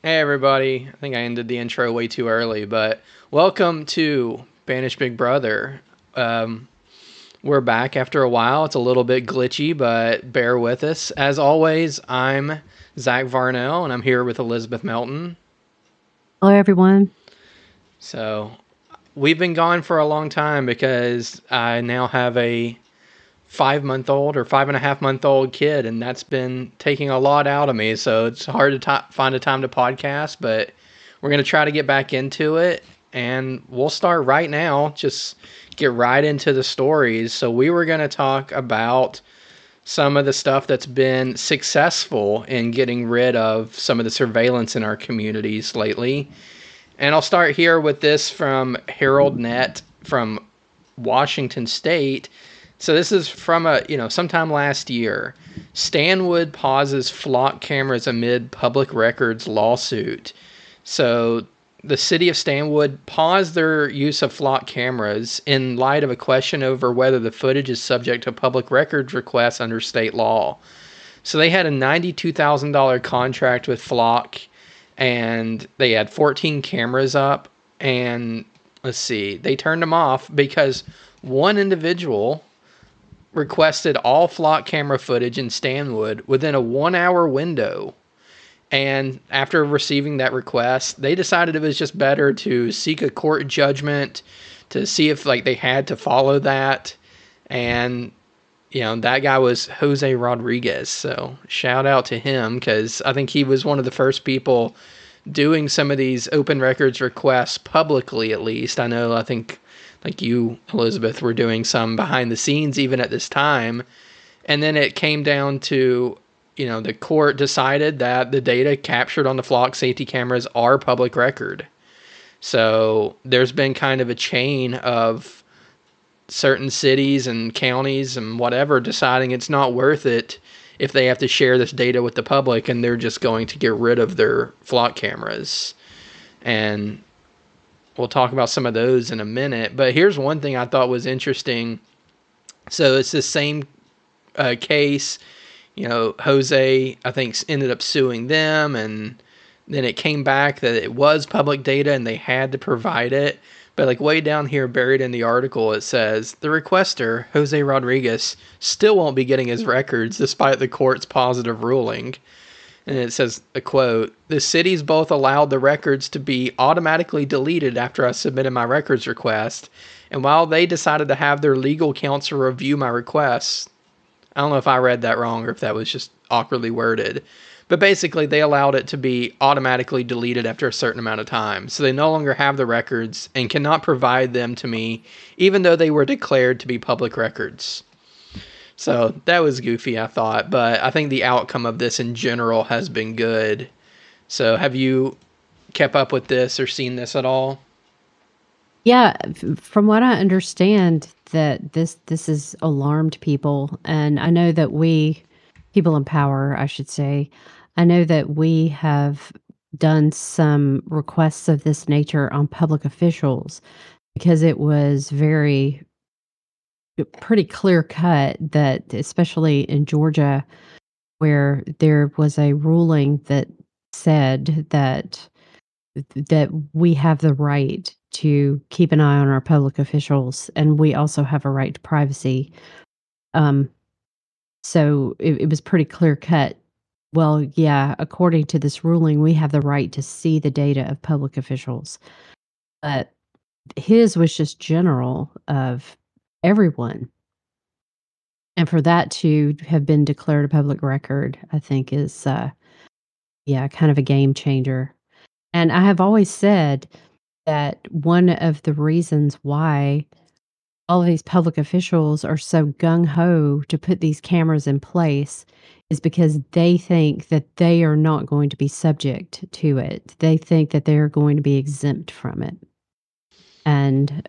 Hey everybody, I think I ended the intro way too early, but welcome to Banished Big Brother. Um, we're back after a while. It's a little bit glitchy, but bear with us. As always, I'm Zach Varnell, and I'm here with Elizabeth Melton. Hello, everyone. So we've been gone for a long time because I now have a 5 month old or 5.5 month old kid, and that's been taking a lot out of me. So it's hard to find a time to podcast, but we're going to try to get back into it. And we'll start right now, just get right into the stories. So, we were going to talk about some of the stuff that's been successful in getting rid of some of the surveillance in our communities lately. And I'll start here with this from Harold Net from Washington State. So this is from sometime last year. Stanwood pauses flock cameras amid public records lawsuit. So the city of Stanwood paused their use of flock cameras in light of a question over whether the footage is subject to public records requests under state law. So they had a $92,000 contract with Flock, and they had 14 cameras up. And let's see, they turned them off because one individual requested all Flock camera footage in Stanwood within a 1 hour window. And after receiving that request, they decided it was just better to seek a court judgment to see if they had to follow that. And that guy was Jose Rodriguez. So shout out to him because I think he was one of the first people doing some of these open records requests publicly, at least. I think like you, Elizabeth, were doing some behind the scenes even at this time. And then it came down to, the court decided that the data captured on the flock safety cameras are public record. So there's been kind of a chain of certain cities and counties and whatever deciding it's not worth it if they have to share this data with the public, and they're just going to get rid of their flock cameras. And we'll talk about some of those in a minute. But here's one thing I thought was interesting. So it's the same case. Jose, I think, ended up suing them, and then it came back that it was public data and they had to provide it. But like way down here, buried in the article, it says the requester, Jose Rodriguez, still won't be getting his records despite the court's positive ruling. And it says a quote: "The cities both allowed the records to be automatically deleted after I submitted my records request, and while they decided to have their legal counsel review my requests." I don't know if I read that wrong or if that was just awkwardly worded. But basically, they allowed it to be automatically deleted after a certain amount of time. So they no longer have the records and cannot provide them to me, even though they were declared to be public records. So that was goofy, I thought. But I think the outcome of this in general has been good. So have you kept up with this or seen this at all? Yeah, from what I understand, that this has alarmed people, and I know that people in power, I should say, I know that we have done some requests of this nature on public officials because it was pretty clear cut that, especially in Georgia, where there was a ruling that said that we have the right to keep an eye on our public officials, and we also have a right to privacy. Um, so it was pretty clear cut. Well, yeah, according to this ruling, we have the right to see the data of public officials. But his was just general of everyone. And for that to have been declared a public record, I think is, yeah, kind of a game changer. And I have always said that one of the reasons why all of these public officials are so gung ho to put these cameras in place is because they think that they are not going to be subject to it. They think that they're going to be exempt from it. And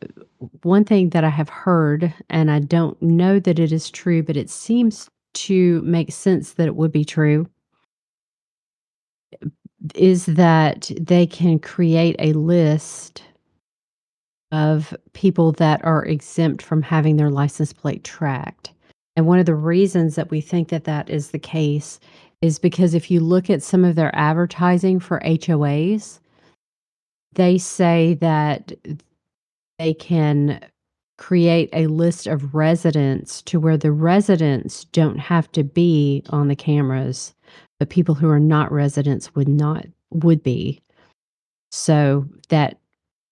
one thing that I have heard, and I don't know that it is true, but it seems to make sense that it would be true, is that they can create a list of people that are exempt from having their license plate tracked. And one of the reasons that we think that that is the case is because if you look at some of their advertising for HOAs, they say that they can create a list of residents to where the residents don't have to be on the cameras, but people who are not residents would be. So that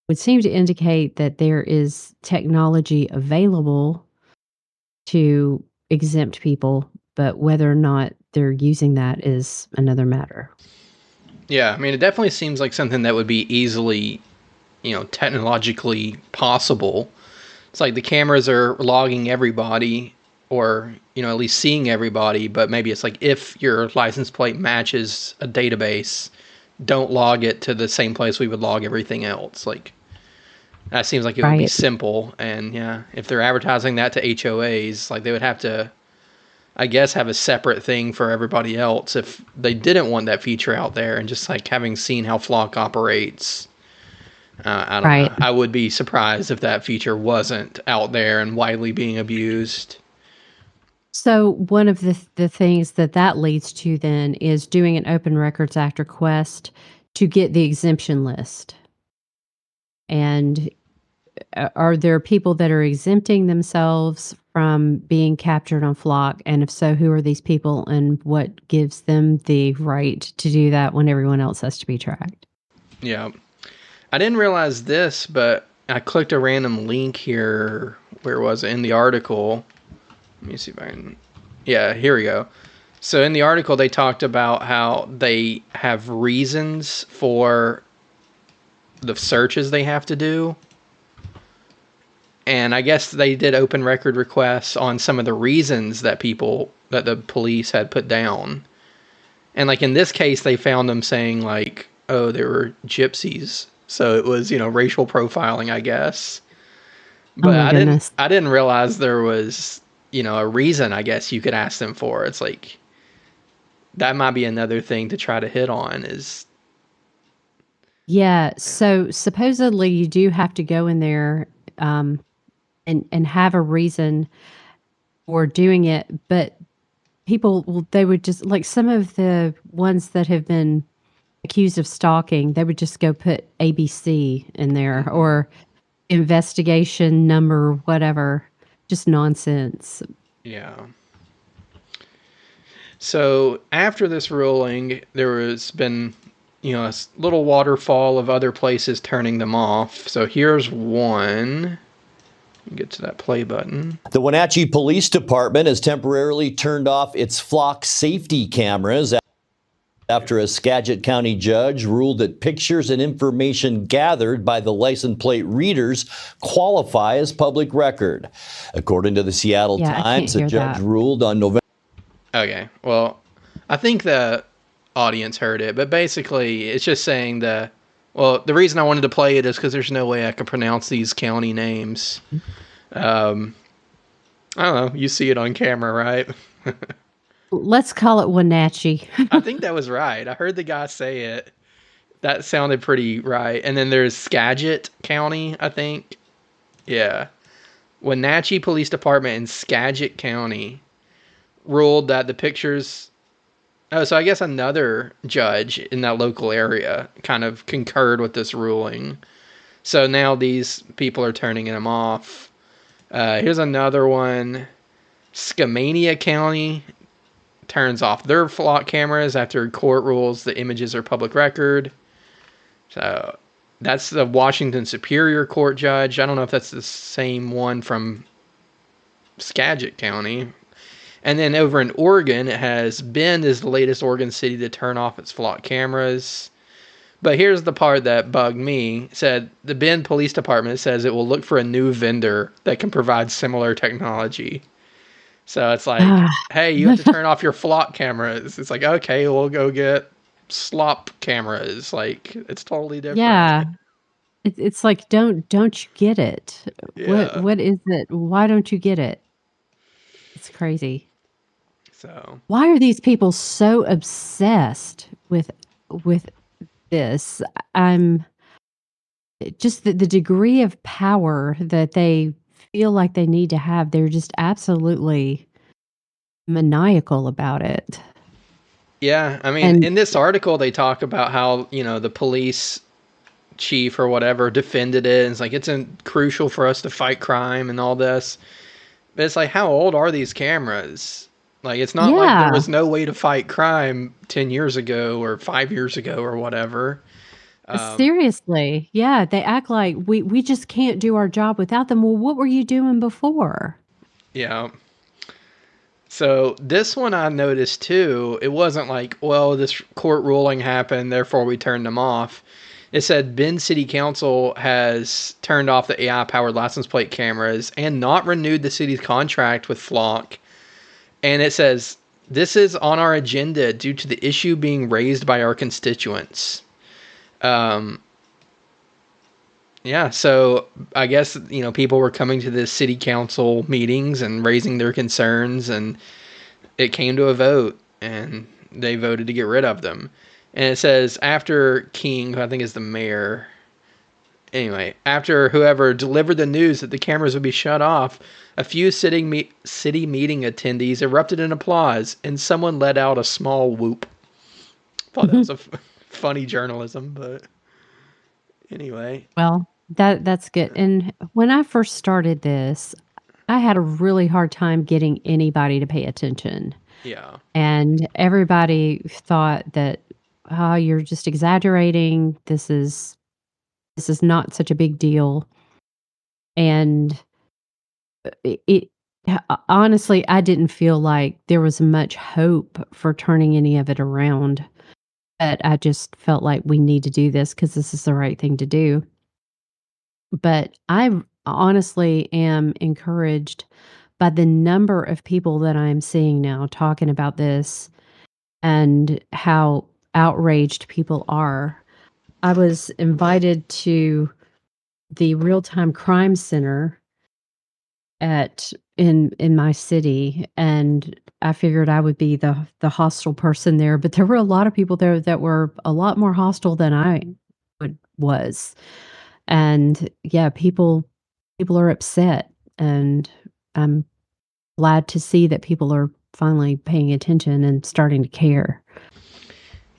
would seem to indicate that there is technology available to exempt people, but whether or not they're using that is another matter. Yeah, I mean, it definitely seems like something that would be easily, technologically possible. It's like the cameras are logging everybody, or, at least seeing everybody, but maybe it's like if your license plate matches a database, don't log it to the same place we would log everything else. Like, that seems like it would be Right. simple. And yeah, if they're advertising that to HOAs, like they would have to, I guess, have a separate thing for everybody else if they didn't want that feature out there. And just like having seen how Flock operates, I don't know. Right. I would be surprised if that feature wasn't out there and widely being abused. So one of the things that leads to then is doing an Open Records Act request to get the exemption list. And are there people that are exempting themselves from being captured on Flock? And if so, who are these people and what gives them the right to do that when everyone else has to be tracked? Yeah. I didn't realize this, but I clicked a random link here. Where was it? In the article. Let me see if I can. Yeah, here we go. So in the article, they talked about how they have reasons for the searches they have to do. And I guess they did open record requests on some of the reasons that the police had put down. And like in this case, they found them saying like, oh, they were gypsies. So it was, racial profiling, I guess. Oh But my goodness. I didn't realize there was, a reason I guess you could ask them for. It's like that might be another thing to try to hit on is Yeah. So supposedly you do have to go in there um, and have a reason for doing it, but they would just like some of the ones that have been accused of stalking, they would just go put ABC in there or investigation number, whatever, just nonsense. yeah. So after this ruling, there has been, a little waterfall of other places turning them off. So here's one. Get to that play button. The Wenatchee Police Department has temporarily turned off its Flock safety cameras after a Skagit County judge ruled that pictures and information gathered by the license plate readers qualify as public record. According to the Seattle Yeah, I can't Times, the hear judge that. ruled on November. Okay, well, I think the audience heard it, but basically it's just saying the reason I wanted to play it is because there's no way I can pronounce these county names. I don't know. You see it on camera, right? Let's call it Wenatchee. I think that was right. I heard the guy say it. That sounded pretty right. And then there's Skagit County, I think. Yeah. Wenatchee Police Department in Skagit County ruled that the pictures. Oh, so I guess another judge in that local area kind of concurred with this ruling. So now these people are turning them off. Here's another one. Skamania County turns off their flock cameras after court rules the images are public record. So that's the Washington Superior Court judge. I don't know if that's the same one from Skagit County. And then over in Oregon, it has Bend is the latest Oregon city to turn off its flock cameras. But here's the part that bugged me. It said the Bend Police Department says it will look for a new vendor that can provide similar technology. So it's like, Ah, hey, you have to turn off your flock cameras. It's like, okay, we'll go get slop cameras. Like, it's totally different. yeah. It's like, don't you get it? Yeah. What is it? Why don't you get it? It's crazy. So, Why are these people so obsessed with this? I'm just the degree of power that they feel like they need to have, they're just absolutely maniacal about it. Yeah, I mean, And in this article, they talk about how, the police chief or whatever defended it. And it's like, crucial for us to fight crime and all this. But it's like, how old are these cameras? Like, it's not like there yeah, was no way to fight crime 10 years ago or 5 years ago or whatever. seriously. Yeah, they act like we just can't do our job without them. Well, what were you doing before? Yeah. So this one I noticed too. It wasn't like, well, this court ruling happened, therefore we turned them off. It said Bend City Council has turned off the AI-powered license plate cameras and not renewed the city's contract with Flock. And it says, this is on our agenda due to the issue being raised by our constituents. Yeah, so I guess, people were coming to the city council meetings and raising their concerns, and it came to a vote, and they voted to get rid of them. And it says after King, who I think is the mayor, anyway, after whoever delivered the news that the cameras would be shut off, a few city meeting attendees erupted in applause, and someone let out a small whoop. Thought that was funny journalism, but anyway, Well, that's good. And when I first started this, I had a really hard time getting anybody to pay attention. yeah. And everybody thought that, "Oh, you're just exaggerating. This is not such a big deal." And it honestly, I didn't feel like there was much hope for turning any of it around. But I just felt like we need to do this because this is the right thing to do. But I honestly am encouraged by the number of people that I'm seeing now talking about this and how outraged people are. I was invited to the Real Time Crime Center at in my city, and I figured I would be the hostile person there, but there were a lot of people there that were a lot more hostile than I was. And yeah, people are upset, and I'm glad to see that people are finally paying attention and starting to care.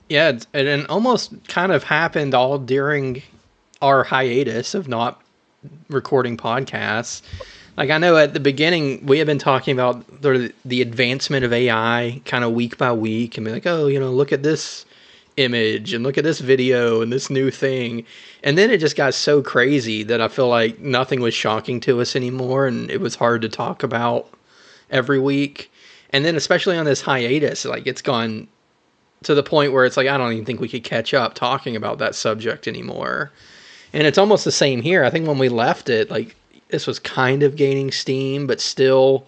Yeah, it almost kind of happened all during our hiatus of not recording podcasts. Like, I know at the beginning we had been talking about the advancement of AI kind of week by week, and be like, oh, look at this image and look at this video and this new thing. And then it just got so crazy that I feel like nothing was shocking to us anymore, and it was hard to talk about every week. And then especially on this hiatus, like, it's gone to the point where it's like, I don't even think we could catch up talking about that subject anymore. And it's almost the same here. I think when we left it, like, this was kind of gaining steam, but still,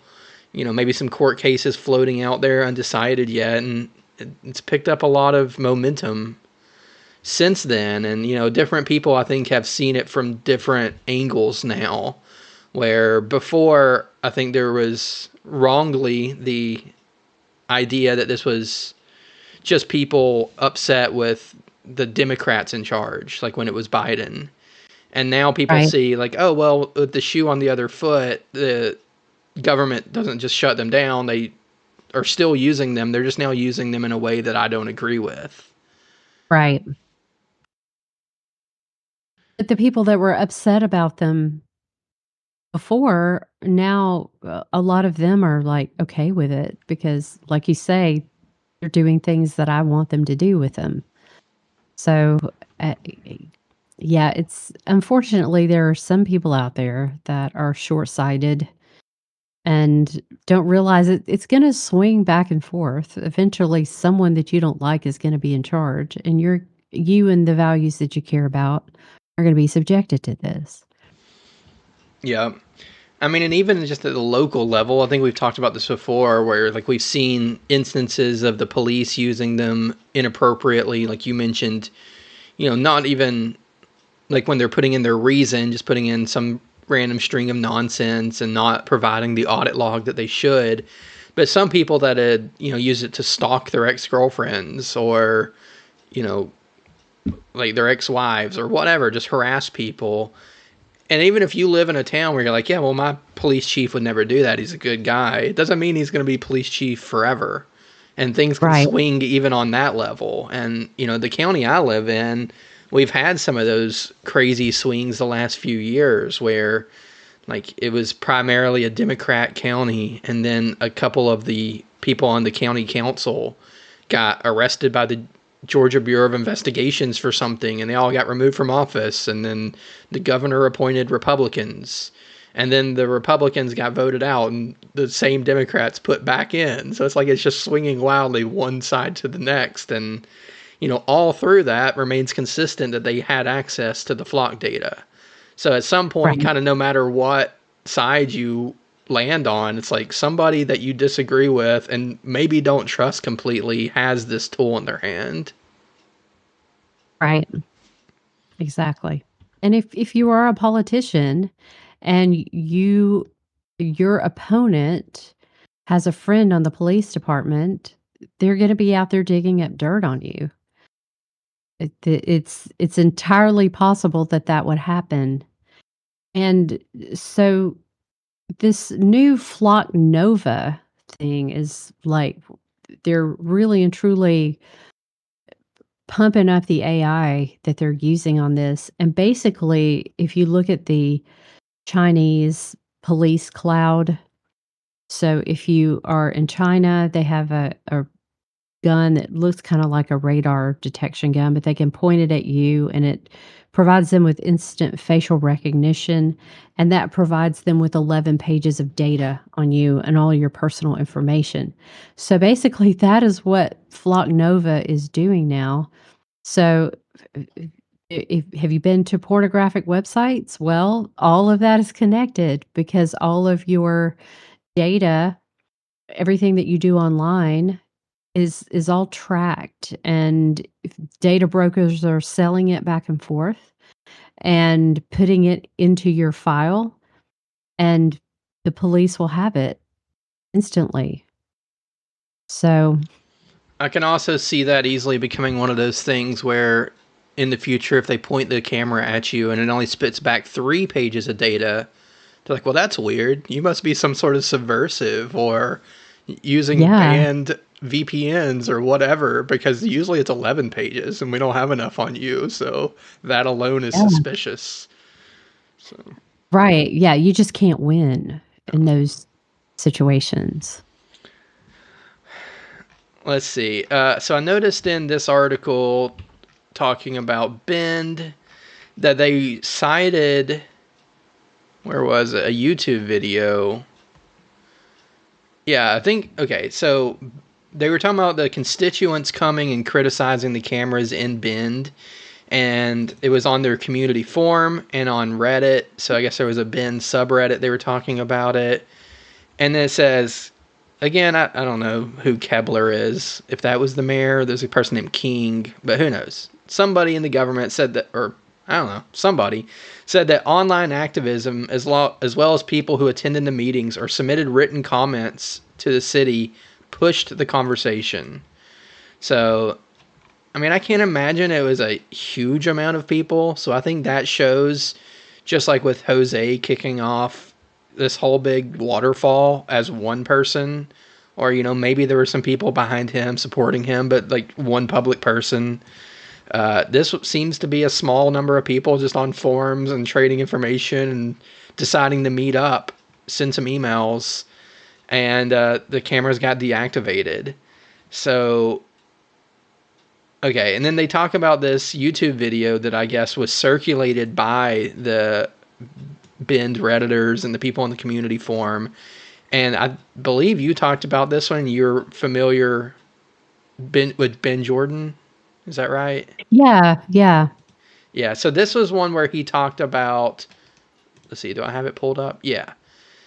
maybe some court cases floating out there undecided yet. And it's picked up a lot of momentum since then. And, different people, I think, have seen it from different angles now. Where before, I think there was wrongly the idea that this was just people upset with the Democrats in charge, like when it was Biden. And now people Right. see, like, oh, well, with the shoe on the other foot, the government doesn't just shut them down. They are still using them. They're just now using them in a way that I don't agree with. Right. But the people that were upset about them before, now a lot of them are like okay with it because, like you say, they're doing things that I want them to do with them. So, uh, yeah, it's unfortunately there are some people out there that are short-sighted and don't realize it's going to swing back and forth. Eventually, someone that you don't like is going to be in charge, and you and the values that you care about are going to be subjected to this. Yeah. I mean, and even just at the local level, I think we've talked about this before, where, like, we've seen instances of the police using them inappropriately, like you mentioned, not even like when they're putting in their reason, just putting in some random string of nonsense and not providing the audit log that they should. But some people that had, use it to stalk their ex-girlfriends or, you know, like their ex-wives or whatever, just harass people. And even if you live in a town where you're like, yeah, well, my police chief would never do that. He's a good guy. It doesn't mean he's going to be police chief forever. and things can Right. swing even on that level. And, the county I live in, we've had some of those crazy swings the last few years where, like, it was primarily a Democrat county, and then a couple of the people on the county council got arrested by the Georgia Bureau of Investigations for something, and they all got removed from office, and then the governor appointed Republicans. And then the Republicans got voted out, and the same Democrats put back in. So it's like it's just swinging wildly one side to the next. And, all through that remains consistent that they had access to the flock data. So at some point, Right. kind of no matter what side you land on, it's like somebody that you disagree with and maybe don't trust completely has this tool in their hand. Right. Exactly. And if you are a politician and your opponent has a friend on the police department, they're going to be out there digging up dirt on you. It's entirely possible that that would happen. And so this new Flock Nova thing is like they're really and truly pumping up the AI that they're using on this. And basically, if you look at the Chinese police cloud, so if you are in China, they have a gun that looks kind of like a radar detection gun, but they can point it at you and it provides them with instant facial recognition. And that provides them with 11 pages of data on you and all your personal information. So basically, that is what Flock Nova is doing now. So, have you been to pornographic websites? Well, all of that is connected because all of your data, everything that you do online is all tracked, and if data brokers are selling it back and forth and putting it into your file, and the police will have it instantly. So, I can also see that easily becoming one of those things where in the future, if they point the camera at you and it only spits back 3 pages of data, they're like, well, that's weird. You must be some sort of subversive or using yeah. banned VPNs or whatever, because usually it's 11 pages and we don't have enough on you. So that alone is Yeah. suspicious. So, Right, yeah, you just can't win in those situations. let's see. So I noticed in this article talking about Bend that they cited, where was it? A YouTube video. Yeah, I think, okay, so they were talking about the constituents coming and criticizing the cameras in Bend, and it was on their community forum and on Reddit. So I guess there was a Bend subreddit, they were talking about it. And then it says, again, I don't know who Kebler is. If that was the mayor, there's a person named King, but who knows? Somebody in the government said that, or I don't know, somebody said that online activism, as well as people who attended the meetings or submitted written comments to the city, pushed the conversation. So, I mean, I can't imagine it was a huge amount of people. So I think that shows, just like with Jose kicking off this whole big waterfall as one person, or, maybe there were some people behind him supporting him, but like one public person. This seems to be a small number of people just on forums and trading information and deciding to meet up, send some emails, and the cameras got deactivated. So, okay, and then they talk about this YouTube video that I guess was circulated by the Bend Redditors and the people in the community forum. And I believe you talked about this one. You're familiar with Ben Jordan. Is that right? Yeah, yeah. Yeah, so this was one where he talked about, let's see, do I have it pulled up? Yeah.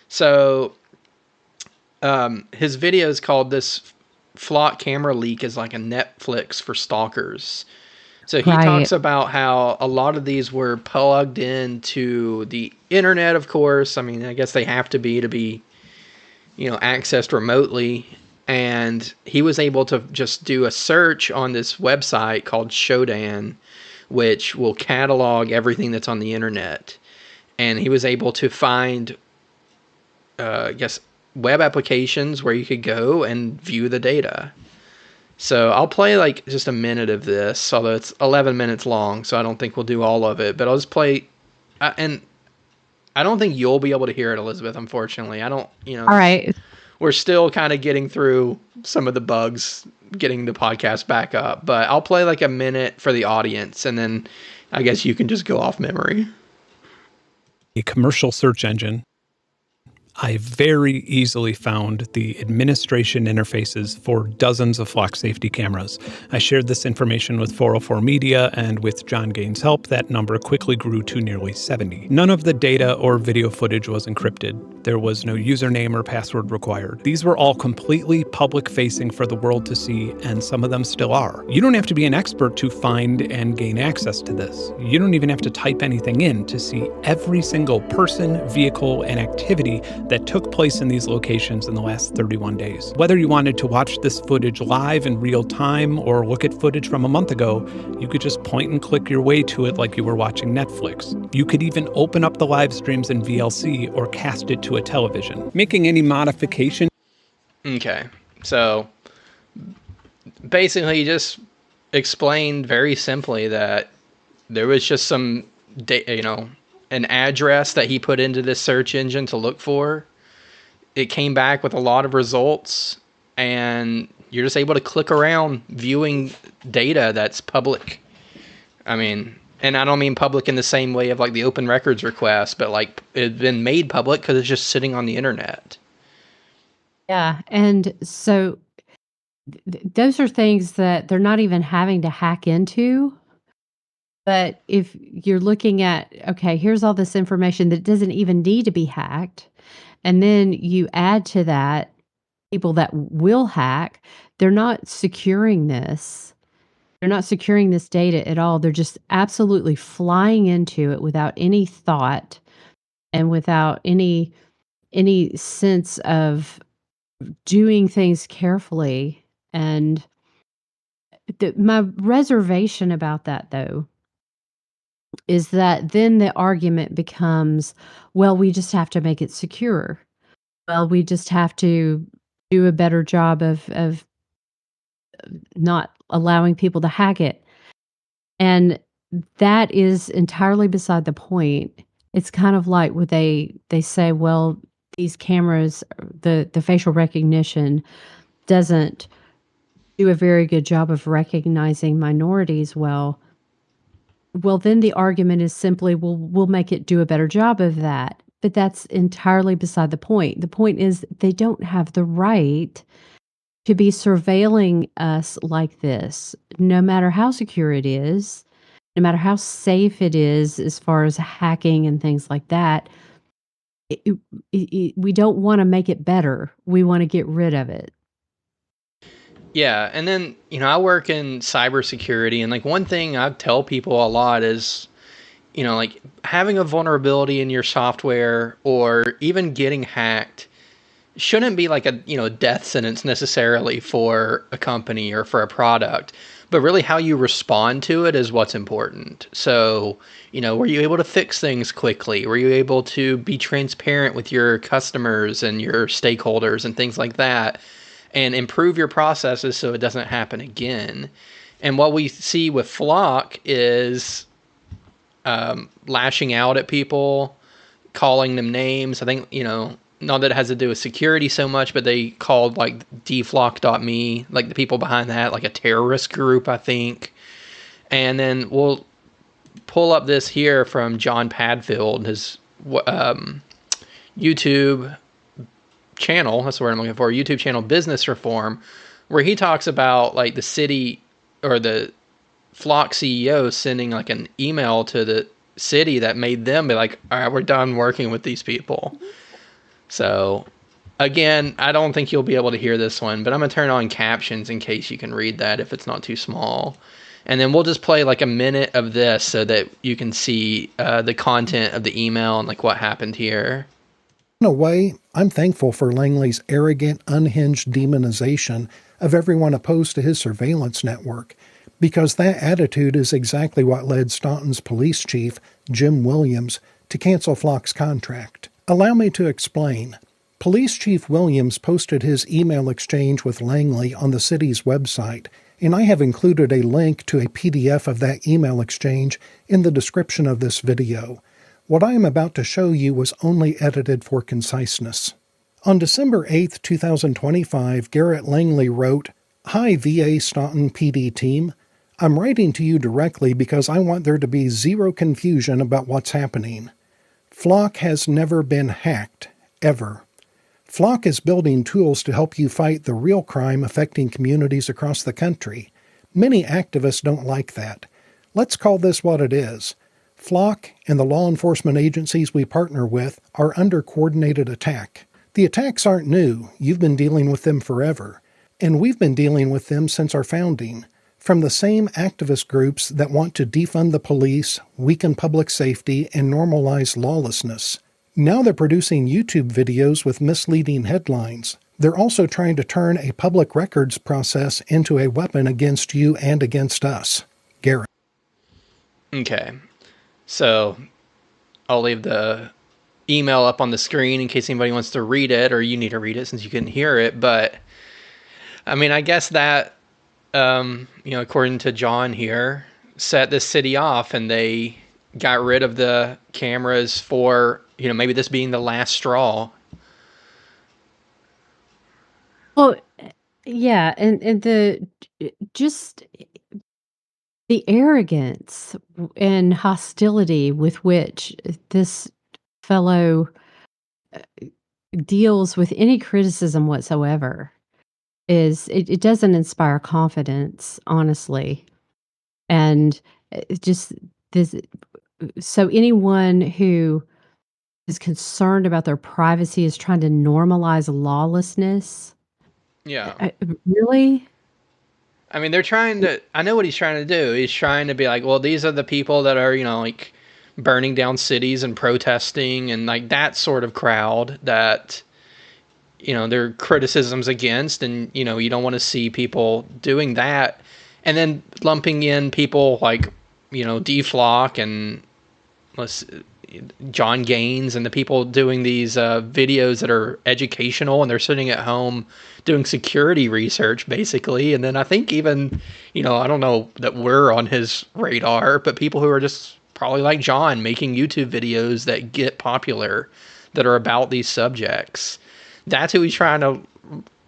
So his video is called "This Flock Camera Leak is like a Netflix for Stalkers." So he Right. talks about how a lot of these were plugged into the internet, of course. I mean, I guess they have to be, accessed remotely. And he was able to just do a search on this website called Shodan, which will catalog everything that's on the internet. And he was able to find, I guess, web applications where you could go and view the data. So I'll play like just a minute of this, although it's 11 minutes long, so I don't think we'll do all of it. But I'll just play, and I don't think you'll be able to hear it, Elizabeth. Unfortunately, I don't. All right. We're still kind of getting through some of the bugs, getting the podcast back up. But I'll play like a minute for the audience, and then I guess you can just go off memory. A commercial search engine, I very easily found the administration interfaces for dozens of flock safety cameras. I shared this information with 404 Media, and with John Gaines' help, that number quickly grew to nearly 70. None of the data or video footage was encrypted. There was no username or password required. These were all completely public-facing for the world to see, and some of them still are. You don't have to be an expert to find and gain access to this. You don't even have to type anything in to see every single person, vehicle, and activity that took place in these locations in the last 31 days. Whether you wanted to watch this footage live in real time or look at footage from a month ago, you could just point and click your way to it like you were watching Netflix. You could even open up the live streams in VLC or cast it to a television. Making any modification. Okay, so basically, he just explained very simply that there was just some, an address that he put into this search engine to look for. It came back with a lot of results, and you're just able to click around viewing data that's public. I mean, and I don't mean public in the same way of like the open records request, but like it's been made public because it's just sitting on the internet. Yeah. And so those are things that they're not even having to hack into. But if you're looking at, okay, here's all this information that doesn't even need to be hacked, and then you add to that people that will hack, they're not securing this. They're not securing this data at all. They're just absolutely flying into it without any thought and without any sense of doing things carefully. And my reservation about that, though, is that then the argument becomes, well, we just have to make it secure. Well, we just have to do a better job of not allowing people to hack it. And that is entirely beside the point. It's kind of like what they say, well, these cameras, the facial recognition doesn't do a very good job of recognizing minorities. Well, then the argument is simply, well, we'll make it do a better job of that. But that's entirely beside the point. The point is they don't have the right to be surveilling us like this, no matter how secure it is, no matter how safe it is as far as hacking and things like that. We don't want to make it better. We want to get rid of it. Yeah, and then, I work in cybersecurity, and like one thing I tell people a lot is, like having a vulnerability in your software or even getting hacked shouldn't be like a, death sentence necessarily for a company or for a product, but really how you respond to it is what's important. So, were you able to fix things quickly? Were you able to be transparent with your customers and your stakeholders and things like that? And improve your processes so it doesn't happen again. And what we see with Flock is lashing out at people, calling them names. I think, not that it has to do with security so much, but they called like deflock.me, like the people behind that, like a terrorist group, I think. And then we'll pull up this here from John Padfield, his YouTube channel, that's the word I'm looking for, YouTube channel, Business Reform, where he talks about like the city or the Flock CEO sending like an email to the city that made them be like, all right, we're done working with these people. So again, I don't think you'll be able to hear this one, but I'm gonna turn on captions in case you can read that if it's not too small. And then we'll just play like a minute of this so that you can see the content of the email and like what happened here. In a way, I'm thankful for Langley's arrogant, unhinged demonization of everyone opposed to his surveillance network, because that attitude is exactly what led Staunton's police chief, Jim Williams, to cancel Flock's contract. Allow me to explain. Police Chief Williams posted his email exchange with Langley on the city's website, and I have included a link to a PDF of that email exchange in the description of this video. What I am about to show you was only edited for conciseness. On December 8, 2025, Garrett Langley wrote, "Hi VA Staunton PD team. I'm writing to you directly because I want there to be zero confusion about what's happening. Flock has never been hacked, ever. Flock is building tools to help you fight the real crime affecting communities across the country. Many activists don't like that. Let's call this what it is. Flock and the law enforcement agencies we partner with are under coordinated attack. The attacks aren't new. You've been dealing with them forever. And we've been dealing with them since our founding. From the same activist groups that want to defund the police, weaken public safety, and normalize lawlessness. Now they're producing YouTube videos with misleading headlines. They're also trying to turn a public records process into a weapon against you and against us." Garrett. Okay. So I'll leave the email up on the screen in case anybody wants to read it, or you need to read it since you couldn't hear it. But I mean, I guess that, according to John here, set this city off, and they got rid of the cameras for, maybe this being the last straw. Well, yeah, and just the arrogance and hostility with which this fellow deals with any criticism whatsoever it doesn't inspire confidence, honestly. And it just this so anyone who is concerned about their privacy is trying to normalize lawlessness. Yeah. Really? I mean, I know what he's trying to do. He's trying to be like, well, these are the people that are, like burning down cities and protesting, and like that sort of crowd that, there are criticisms against, and, you don't want to see people doing that. And then lumping in people like, D-Flock and John Gaines and the people doing these videos that are educational, and they're sitting at home doing security research, basically. And then I think even, I don't know that we're on his radar, but people who are just probably like John making YouTube videos that get popular, that are about these subjects. That's who he's trying to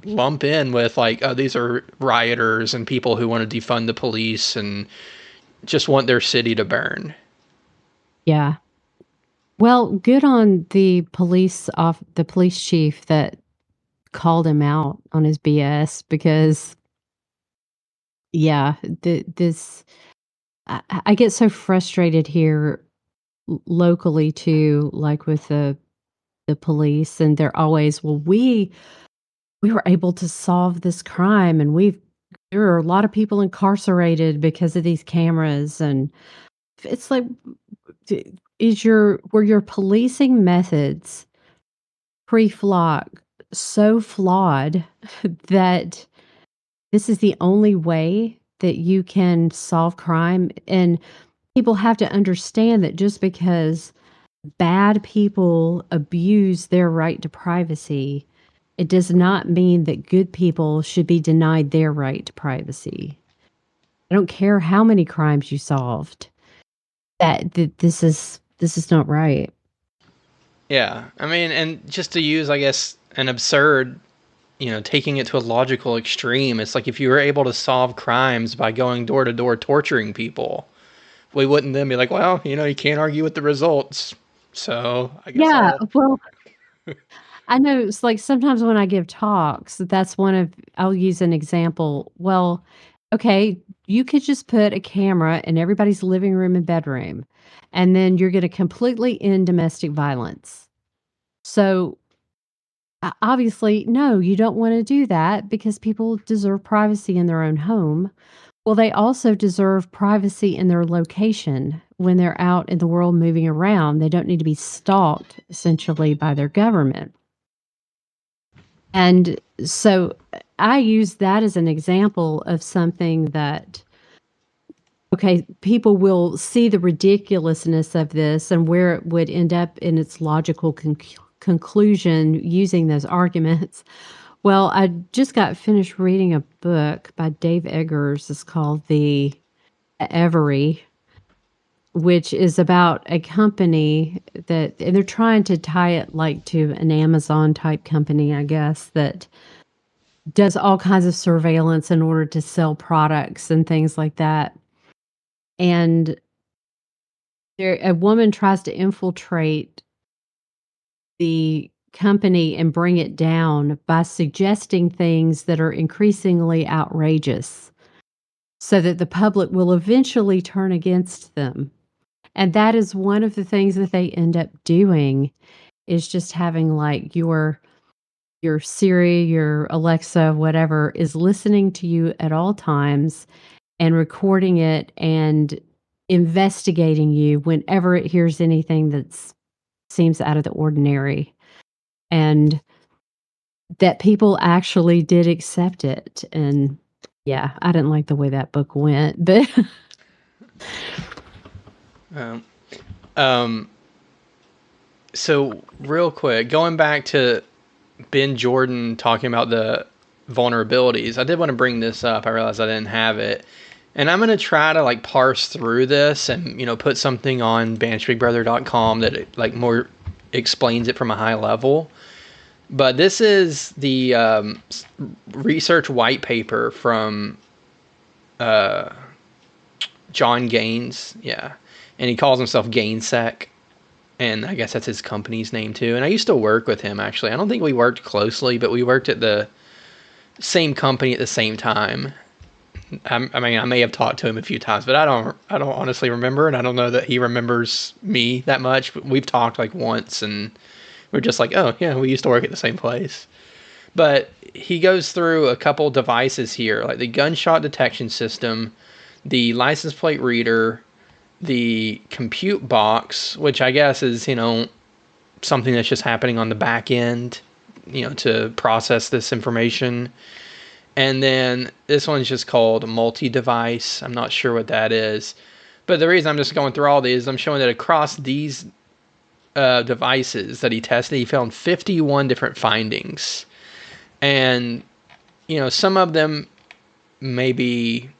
lump in with, like, oh, these are rioters and people who want to defund the police and just want their city to burn. Yeah. Well, good on the police chief that called him out on his BS, because yeah, I get so frustrated here locally too, like with the police, and they're always, well, we were able to solve this crime, and there are a lot of people incarcerated because of these cameras. And it's like, were your policing methods pre-Flock so flawed that this is the only way that you can solve crime? And people have to understand that just because bad people abuse their right to privacy, it does not mean that good people should be denied their right to privacy. I don't care how many crimes you solved. That this is not right. Yeah. I mean, and just to use, I guess, an absurd, taking it to a logical extreme, it's like if you were able to solve crimes by going door to door torturing people, we wouldn't then be like, well, you can't argue with the results. So I guess Yeah, well, I know it's like sometimes when I give talks, I'll use an example. Well, okay, you could just put a camera in everybody's living room and bedroom, and then you're going to completely end domestic violence. So obviously, no, you don't want to do that, because people deserve privacy in their own home. Well, they also deserve privacy in their location when they're out in the world moving around. They don't need to be stalked, essentially, by their government. And so I use that as an example of something that, okay, people will see the ridiculousness of this and where it would end up in its logical conclusion using those arguments. Well, I just got finished reading a book by Dave Eggers. It's called The Every, which is about a company that, and they're trying to tie it like to an Amazon type company, I guess, that does all kinds of surveillance in order to sell products and things like that. And a woman tries to infiltrate the company and bring it down by suggesting things that are increasingly outrageous so that the public will eventually turn against them. And that is one of the things that they end up doing, is just having like your Siri, your Alexa, whatever, is listening to you at all times and recording it and investigating you whenever it hears anything that seems out of the ordinary. And that people actually did accept it. And yeah, I didn't like the way that book went, but So real quick, going back to Ben Jordan talking about the vulnerabilities, I did want to bring this up. I realized I didn't have it. And I'm going to try to like parse through this and, put something on banishbigbrother.com that it, like more explains it from a high level. But this is the research white paper from John Gaines. Yeah. And he calls himself Gainsec. And I guess that's his company's name too. And I used to work with him, actually. I don't think we worked closely, but we worked at the same company at the same time. I mean, I may have talked to him a few times, but I don't honestly remember, and I don't know that he remembers me that much. But we've talked like once, and we're just like, oh yeah, we used to work at the same place. But he goes through a couple devices here, like the gunshot detection system, the license plate reader, the compute box, which I guess is, something that's just happening on the back end, to process this information. And then this one's just called multi-device. I'm not sure what that is. But the reason I'm just going through all these, I'm showing that across these devices that he tested, he found 51 different findings. And, some of them may be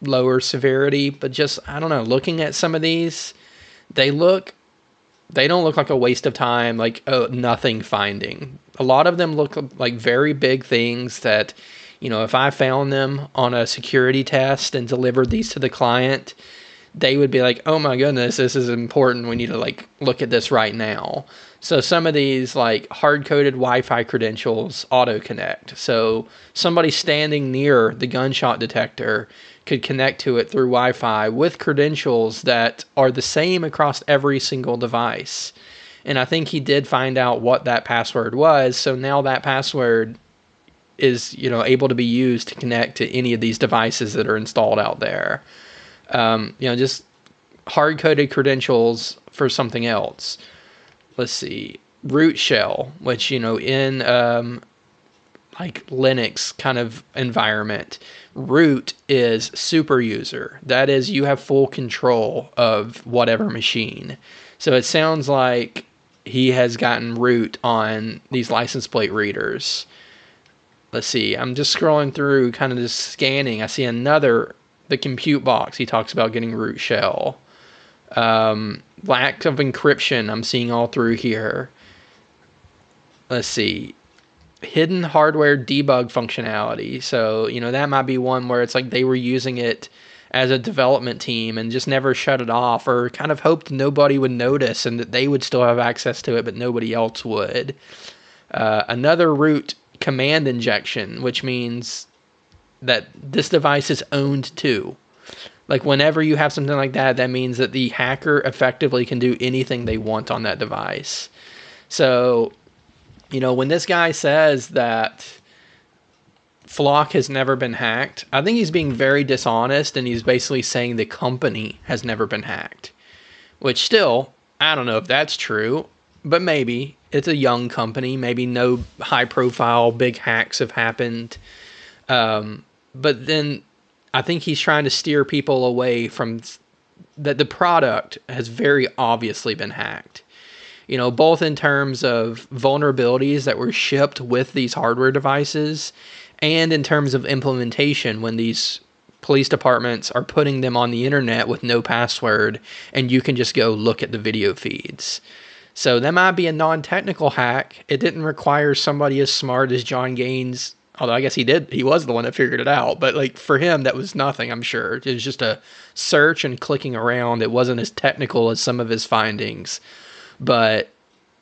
lower severity, but just, I don't know, looking at some of these, they don't look like a waste of time, like nothing finding. A lot of them look like very big things that, if I found them on a security test and delivered these to the client, they would be like, oh my goodness, this is important. We need to like look at this right now. So some of these like hard-coded Wi-Fi credentials auto-connect. So somebody standing near the gunshot detector could connect to it through Wi-Fi with credentials that are the same across every single device. And I think he did find out what that password was. So now that password is, able to be used to connect to any of these devices that are installed out there. Just hard-coded credentials for something else. Let's see, root shell, which, in like Linux kind of environment, root is super user. That is, you have full control of whatever machine. So it sounds like he has gotten root on these license plate readers. Let's see, I'm just scrolling through, kind of just scanning. I see the compute box. He talks about getting root shell. Lack of encryption, I'm seeing all through here. Let's see. Hidden hardware debug functionality. So, that might be one where it's like they were using it as a development team and just never shut it off, or kind of hoped nobody would notice and that they would still have access to it, but nobody else would. Another root command injection, which means that this device is owned too. Like whenever you have something like that, that means that the hacker effectively can do anything they want on that device. So, when this guy says that Flock has never been hacked, I think he's being very dishonest, and he's basically saying the company has never been hacked. Which still, I don't know if that's true, but maybe. It's a young company. Maybe no high-profile big hacks have happened. But then I think he's trying to steer people away from that the product has very obviously been hacked. both in terms of vulnerabilities that were shipped with these hardware devices and in terms of implementation when these police departments are putting them on the internet with no password and you can just go look at the video feeds. So that might be a non-technical hack. It didn't require somebody as smart as John Gaines, although I guess he did. He was the one that figured it out. But like for him, that was nothing, I'm sure. It was just a search and clicking around. It wasn't as technical as some of his findings, but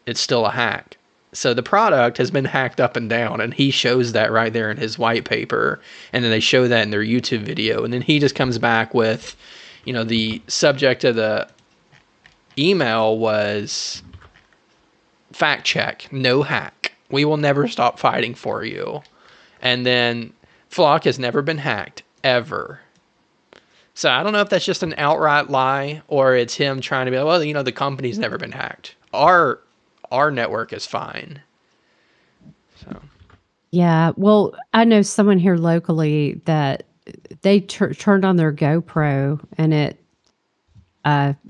it's still a hack. So the product has been hacked up and down, and he shows that right there in his white paper. And then they show that in their YouTube video. And then he just comes back with, the subject of the email was fact check, no hack. We will never stop fighting for you. And then Flock has never been hacked, ever. So I don't know if that's just an outright lie or it's him trying to be like, well, the company's never been hacked. Our network is fine. So. Yeah, well, I know someone here locally that they turned on their GoPro and it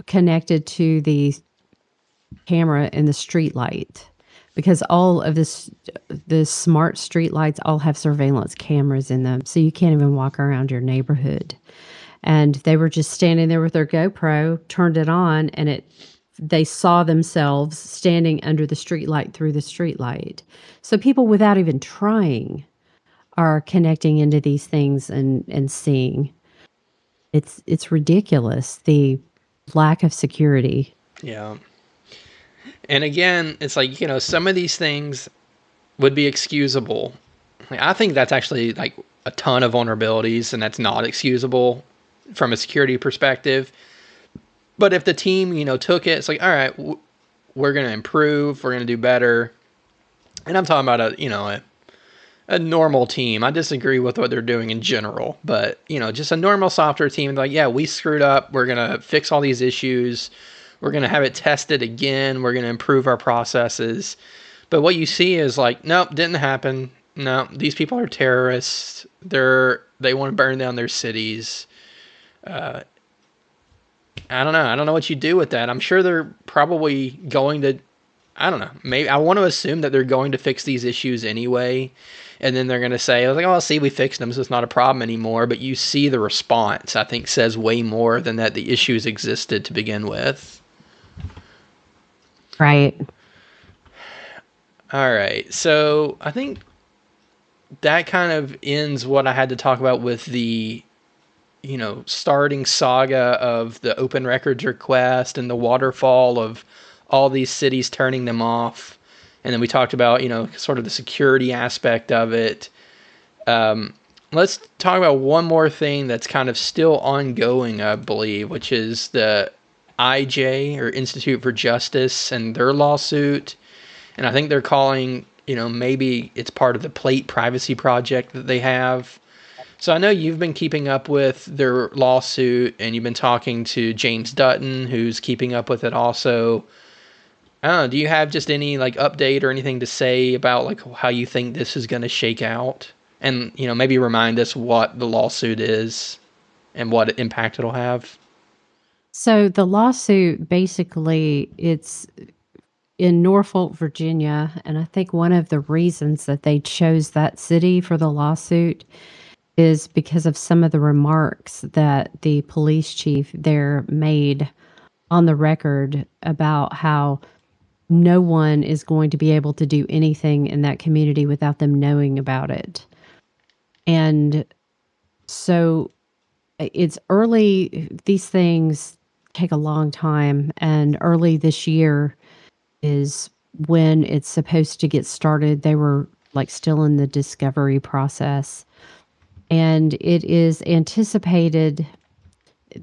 connected to the camera in the street light, because all of the smart street lights all have surveillance cameras in them, so you can't even walk around your neighborhood. And they were just standing there with their GoPro, turned it on, and they saw themselves standing under the street light through the street light. So people, without even trying, are connecting into these things and seeing. It's ridiculous, the lack of security. Yeah. And again, it's like, some of these things would be excusable. I think that's actually like a ton of vulnerabilities, and that's not excusable from a security perspective. But if the team, took it, it's like, all right, we're going to improve, we're going to do better. And I'm talking about a normal team. I disagree with what they're doing in general, but just a normal software team, like, yeah, we screwed up. We're going to fix all these issues. We're going to have it tested again. We're going to improve our processes. But what you see is like, nope, didn't happen. No, these people are terrorists. They want to burn down their cities. I don't know. I don't know what you do with that. I'm sure they're probably going to, I don't know. Maybe I want to assume that they're going to fix these issues anyway. And then they're going to say, see, we fixed them, so it's not a problem anymore. But you see the response, I think, says way more than that the issues existed to begin with. Right. All right. So I think that kind of ends what I had to talk about with the, starting saga of the open records request and the waterfall of all these cities turning them off. And then we talked about, sort of the security aspect of it. Let's talk about one more thing that's kind of still ongoing, I believe, which is the IJ, or Institute for Justice, and their lawsuit. And I think they're calling, maybe it's part of the Plate Privacy Project that they have. So I know you've been keeping up with their lawsuit, and you've been talking to James Dutton, who's keeping up with it also. I don't know, do you have just any update or anything to say about how you think this is going to shake out? And, maybe remind us what the lawsuit is and what impact it'll have. So the lawsuit, basically, it's in Norfolk, Virginia, and I think one of the reasons that they chose that city for the lawsuit is because of some of the remarks that the police chief there made on the record about how no one is going to be able to do anything in that community without them knowing about it. And so it's early, these things take a long time, and early this year is when it's supposed to get started. They were still in the discovery process, and it is anticipated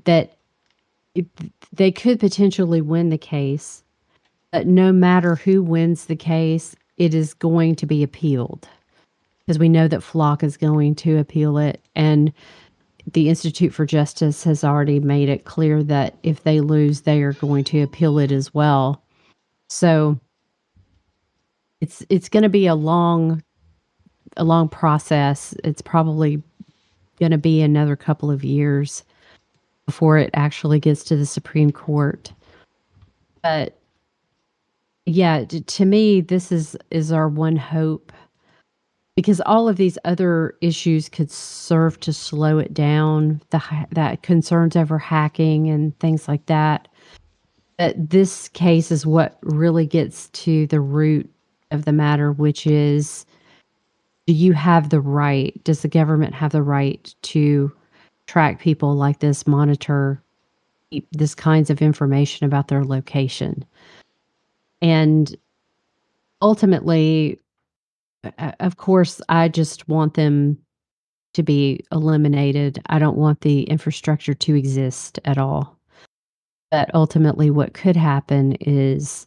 that they could potentially win the case, but no matter who wins the case, it is going to be appealed, because we know that Flock is going to appeal it, and the Institute for Justice has already made it clear that if they lose, they are going to appeal it as well. So it's going to be a long process. It's probably going to be another couple of years before it actually gets to the Supreme Court. But Yeah, to me, this is our one hope, because all of these other issues could serve to slow it down, that concerns over hacking and things like that. But this case is what really gets to the root of the matter, which is, do you have the right? Does the government have the right to track people like this, monitor this kinds of information about their location? And ultimately, of course, I just want them to be eliminated. I don't want the infrastructure to exist at all. But ultimately, what could happen is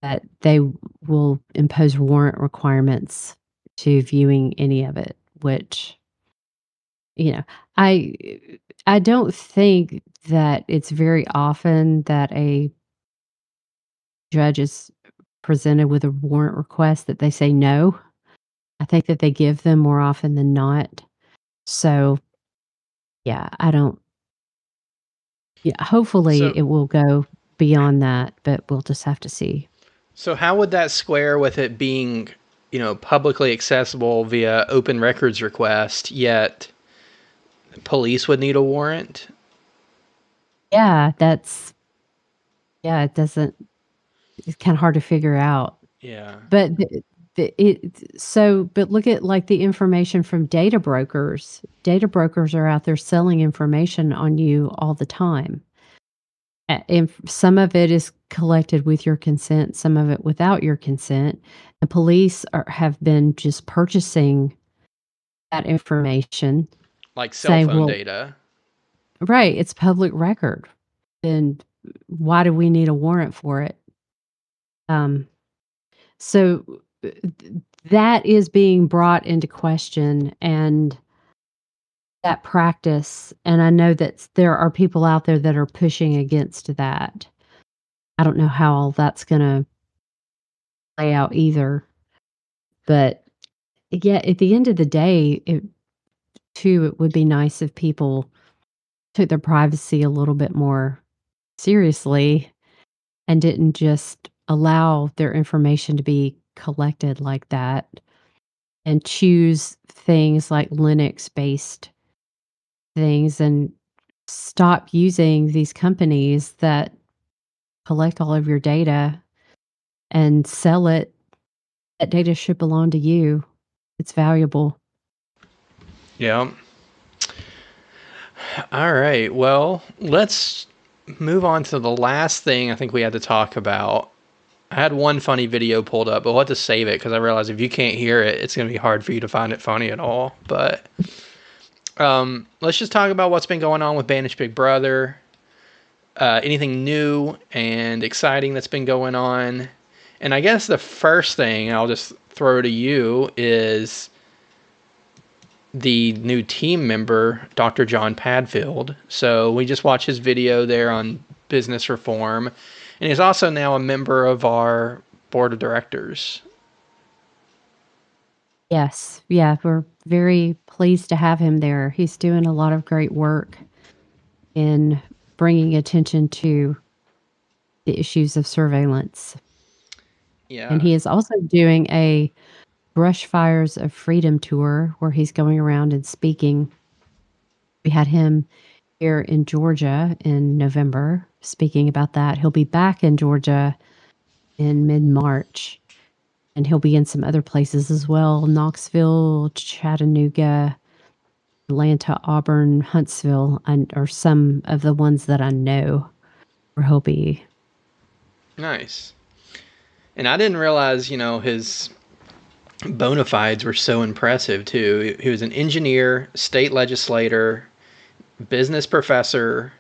that they will impose warrant requirements to viewing any of it, which, you know, I I don't think that it's very often that a judge is presented with a warrant request that they say no. I think that they give them more often than not. So, yeah, I don't yeah, hopefully So, it will go beyond that, but we'll just have to see. so how would that square with it being, publicly accessible via open records request, yet police would need a warrant? Yeah, yeah, it's kinda hard to figure out. Yeah. But but look at, like, the information from data brokers. Data brokers are out there selling information on you all the time. And some of it is collected with your consent, some of it without your consent. The police have been just purchasing that information, Like cell saying, phone "Well," data. right, it's public record, then why do we need a warrant for it? Um, so, that is being brought into question, and that practice, and I know that there are people out there that are pushing against that. I don't know how all that's gonna play out either, but, yeah, at the end of the day, it would be nice if people took their privacy a little bit more seriously and didn't just allow their information to be collected like that, and choose things like Linux-based things, and stop using these companies that collect all of your data and sell it. That data should belong to you. It's valuable. Yeah. All right. Well, let's move on to the last thing I think we had to talk about. I had one funny video pulled up, but we'll have to save it because I realize if you can't hear it, it's going to be hard for you to find it funny at all. But let's just talk about what's been going on with Banished Big Brother. Anything new and exciting that's been going on. And I guess the first thing I'll just throw to you is the new team member, Dr. John Padfield. So we just watched his video there on business reform. And he's also now a member of our board of directors. Yes. Yeah, we're very pleased to have him there. He's doing a lot of great work in bringing attention to the issues of surveillance. And Yeah. he is also doing a Brush Fires of Freedom tour where he's going around and speaking. We had him here in Georgia in November speaking about that. He'll be back in Georgia in mid-March, and he'll be in some other places as well, Knoxville, Chattanooga, Atlanta, Auburn, Huntsville, and are some of the ones that I know where he'll be. Nice. And I didn't realize, his bona fides were so impressive too. He was an engineer, state legislator, business professor.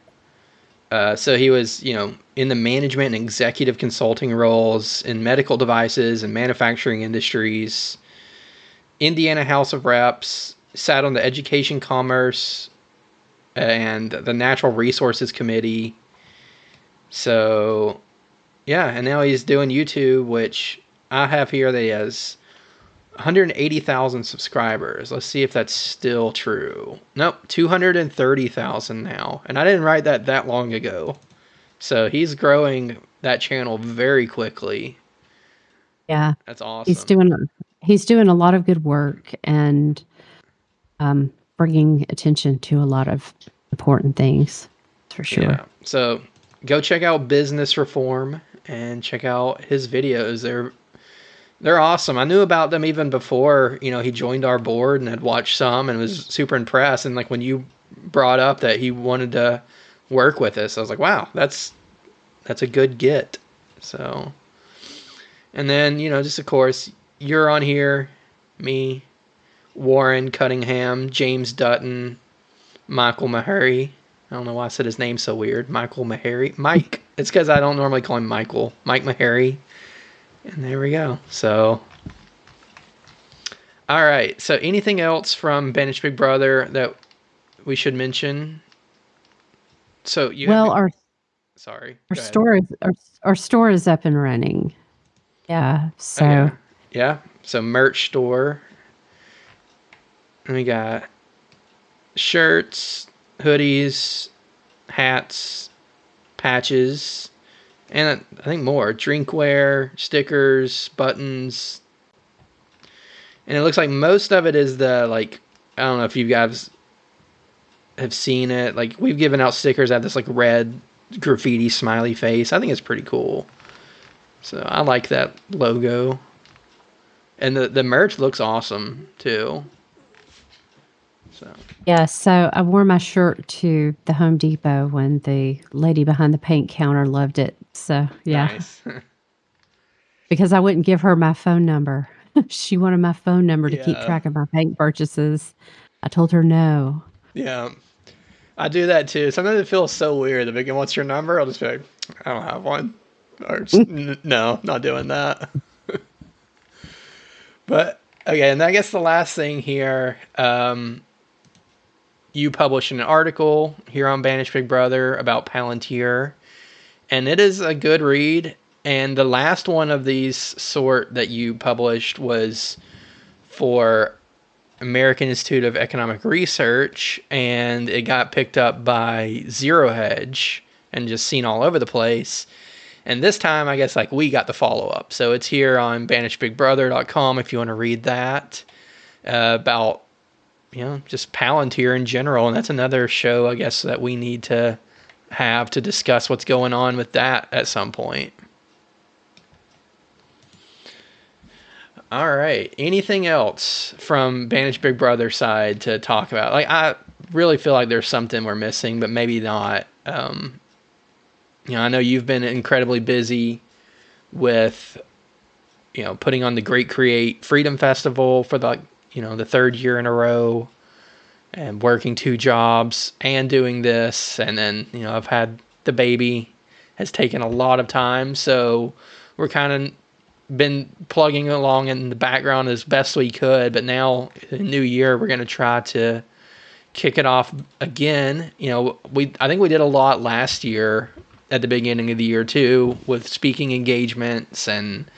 So he was, in the management and executive consulting roles in medical devices and manufacturing industries. Indiana House of Reps, sat on the Education, Commerce, and the Natural Resources Committee. So, yeah, and now he's doing YouTube, which I have here that he has 180,000 subscribers. Let's see if that's still true. Nope, 230,000 now. And I didn't write that long ago. So he's growing that channel very quickly. Yeah. That's He's awesome. doing a lot of good work and bringing attention to a lot of important things, for sure. Yeah. So go check out Business Reform and check out his videos. They're awesome. I knew about them even before, he joined our board and had watched some and was super impressed. And like when you brought up that he wanted to work with us, I was like, wow, that's a good get. So, and then, just of course, you're on here, me, Warren Cunningham, James Dutton, Michael Maharry. I don't know why I said his name so weird. Michael Maharry. Mike. It's because I don't normally call him Michael. Mike Maharry. And there we go. So, all right. So, anything else from Banished Big Brother that we should mention? So, you Well, have. our Sorry. our Go ahead. store is our store is up and running. Yeah. Oh, So yeah. Yeah. So, merch store. And we got shirts, hoodies, hats, patches, and I think more drinkware, stickers, buttons, and it looks like most of it is the like I don't know if you guys have seen it. Like we've given out stickers that have this like red graffiti smiley face. I think it's pretty cool. So I like that logo, and the merch looks awesome too. So yeah, so I wore my shirt to the Home Depot when the lady behind the paint counter loved it. So yeah, nice. because I wouldn't give her my phone number. She wanted my phone number to keep Yeah. track of my paint purchases. I told her no. Yeah. I do that too. Sometimes it feels so weird. The beginning, what's your number? I'll just be like, I don't have one. Or just, no, not doing that. But okay, and I guess the last thing here, you published an article here on Banished Big Brother about Palantir, and it is a good read. And the last one of these sort that you published was for American Institute of Economic Research, and it got picked up by Zero Hedge and just seen all over the place. And this time, I guess like we got the follow up. So it's here on banishedbigbrother.com if you want to read that about just Palantir in general. And that's another show, I guess, that we need to have to discuss what's going on with that at some point. All right. Anything else from Banished Big Brother side to talk about? Like, I really feel like there's something we're missing, but maybe not. I know you've been incredibly busy with, putting on the Great Create Freedom Festival for the third year in a row, and working 2 jobs and doing this, and then I've had the baby has taken a lot of time, so we're kind of been plugging along in the background as best we could, but now the new year we're going to try to kick it off again. I think we did a lot last year at the beginning of the year too, with speaking engagements and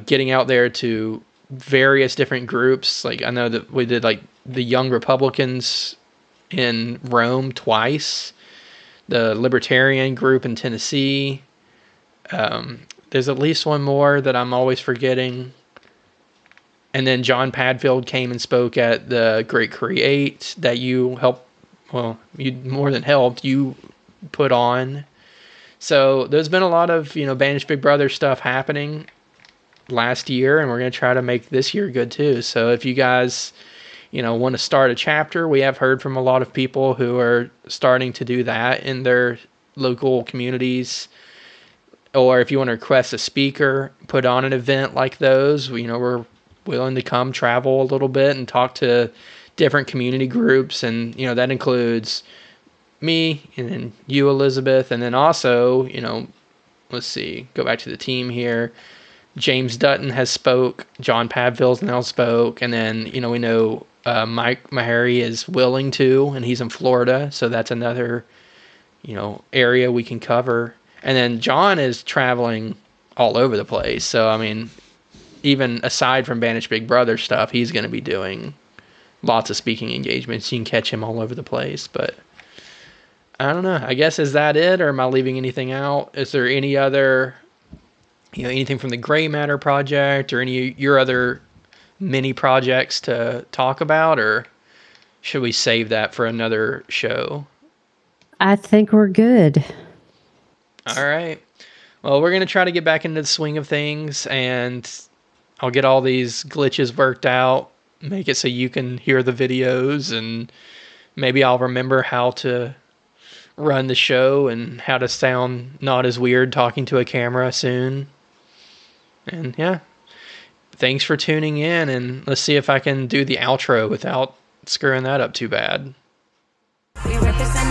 getting out there to various different groups. Like I know that we did like the Young Republicans in Rome twice, the Libertarian group in Tennessee. There's at least one more that I'm always forgetting. And then John Padfield came and spoke at the Great Create that you helped. Well, you more than helped. You put on. So there's been a lot of Banished Big Brother stuff happening last year, and we're going to try to make this year good too. So if you guys want to start a chapter, we have heard from a lot of people who are starting to do that in their local communities. Or if you want to request a speaker, put on an event like those, we're willing to come travel a little bit and talk to different community groups. And, that includes me and then you, Elizabeth. And then also, let's see, go back to the team here. James Dutton has spoke. John Padfield's now spoke. And then, we know Mike Maharry is willing to, and he's in Florida. So that's another, area we can cover. And then John is traveling all over the place. So, I mean, even aside from Banished Big Brother stuff, he's going to be doing lots of speaking engagements. You can catch him all over the place. But I don't know. I guess, is that it? Or am I leaving anything out? Is there any other anything from the Gray Matter project or any of your other mini projects to talk about, or should we save that for another show? I think we're good. All right. Well, we're going to try to get back into the swing of things, and I'll get all these glitches worked out, make it so you can hear the videos, and maybe I'll remember how to run the show and how to sound not as weird talking to a camera soon. And yeah, thanks for tuning in, and let's see if I can do the outro without screwing that up too bad. We represent